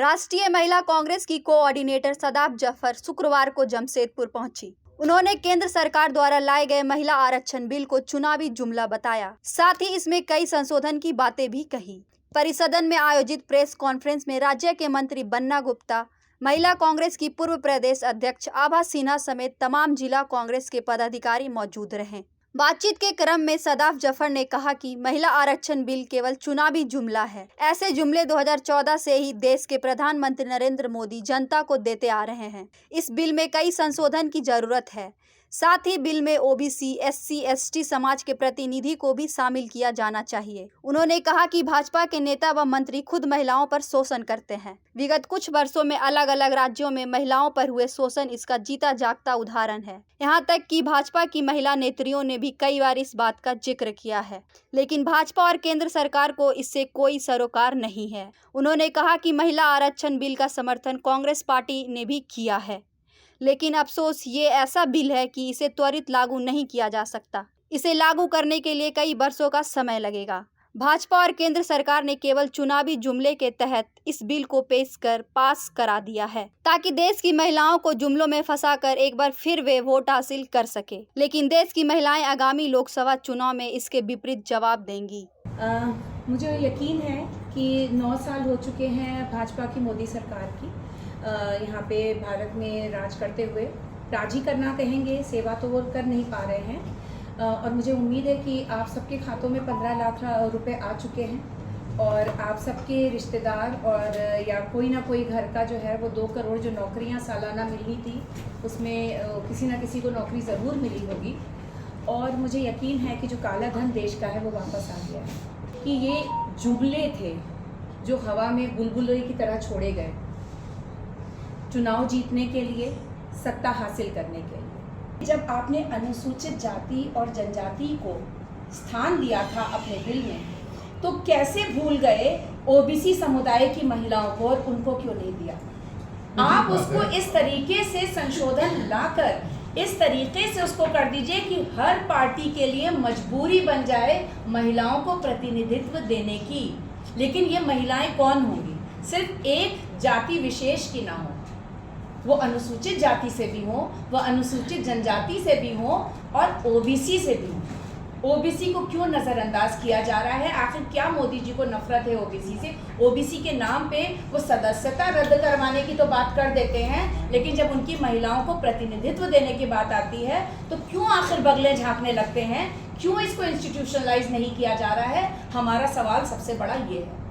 राष्ट्रीय महिला कांग्रेस की कोऑर्डिनेटर सदाफ जफर शुक्रवार को जमशेदपुर पहुंची। उन्होंने केंद्र सरकार द्वारा लाए गए महिला आरक्षण बिल को चुनावी जुमला बताया। साथ ही इसमें कई संशोधन की बातें भी कही। परिसदन में आयोजित प्रेस कॉन्फ्रेंस में राज्य के मंत्री बन्ना गुप्ता, महिला कांग्रेस की पूर्व प्रदेश अध्यक्ष आभा सिन्हा समेत तमाम जिला कांग्रेस के पदाधिकारी मौजूद रहे। बातचीत के क्रम में सदाफ जफर ने कहा कि महिला आरक्षण बिल केवल चुनावी जुमला है। ऐसे जुमले 2014 से ही देश के प्रधानमंत्री नरेंद्र मोदी जनता को देते आ रहे हैं। इस बिल में कई संशोधन की जरूरत है। साथ ही बिल में ओबीसी, एससी, एसटी समाज के प्रतिनिधि को भी शामिल किया जाना चाहिए। उन्होंने कहा कि भाजपा के नेता व मंत्री खुद महिलाओं पर शोषण करते हैं। विगत कुछ वर्षों में अलग अलग राज्यों में महिलाओं पर हुए शोषण इसका जीता जागता उदाहरण है। यहाँ तक कि भाजपा की महिला नेत्रियों ने भी कई बार इस बात का जिक्र किया है, लेकिन भाजपा और केंद्र सरकार को इससे कोई सरोकार नहीं है। उन्होंने कहा कि महिला आरक्षण बिल का समर्थन कांग्रेस पार्टी ने भी किया है, लेकिन अफसोस ये ऐसा बिल है कि इसे त्वरित लागू नहीं किया जा सकता। इसे लागू करने के लिए कई वर्षों का समय लगेगा। भाजपा और केंद्र सरकार ने केवल चुनावी जुमले के तहत इस बिल को पेश कर पास करा दिया है, ताकि देश की महिलाओं को जुमलों में फंसाकर एक बार फिर वे वोट हासिल कर सके। लेकिन देश की महिलाएं आगामी लोकसभा चुनाव में इसके विपरीत जवाब देंगी। मुझे यकीन है कि 9 साल हो चुके हैं भाजपा की, मोदी सरकार की यहाँ पे भारत में राज करते हुए। राज ही करना कहेंगे, सेवा तो वो कर नहीं पा रहे हैं। और मुझे उम्मीद है कि आप सबके खातों में 15 लाख रुपए आ चुके हैं और आप सबके रिश्तेदार और या कोई ना कोई घर का जो है वो 2 करोड़ जो नौकरियां सालाना मिलनी थी, उसमें किसी ना किसी को नौकरी ज़रूर मिली होगी। और मुझे यकीन है कि जो काला धन देश का है वो वापस आ गया है। कि ये जुमले थे जो हवा में बुलबुले की तरह छोड़े गए, चुनाव जीतने के लिए, सत्ता हासिल करने के लिए। जब आपने अनुसूचित जाति और जनजाति को स्थान दिया था अपने बिल में, तो कैसे भूल गए ओबीसी समुदाय की महिलाओं को और उनको क्यों नहीं दिया? आप उसको इस तरीके से संशोधन लाकर इस तरीके से उसको कर दीजिए कि हर पार्टी के लिए मजबूरी बन जाए महिलाओं को प्रतिनिधित्व देने की। लेकिन ये महिलाएं कौन होंगी? सिर्फ एक जाति विशेष की ना हो, वो अनुसूचित जाति से भी हो, वो अनुसूचित जनजाति से भी हो और ओबीसी से भी हो। ओबीसी को क्यों नज़रअंदाज किया जा रहा है? आखिर क्या मोदी जी को नफरत है ओबीसी से? ओबीसी के नाम पे वो सदस्यता रद्द करवाने की तो बात कर देते हैं, लेकिन जब उनकी महिलाओं को प्रतिनिधित्व देने की बात आती है तो क्यों आखिर बगले झांकने लगते हैं? क्यों इसको इंस्टीट्यूशनलाइज नहीं किया जा रहा है? हमारा सवाल सबसे बड़ा ये है।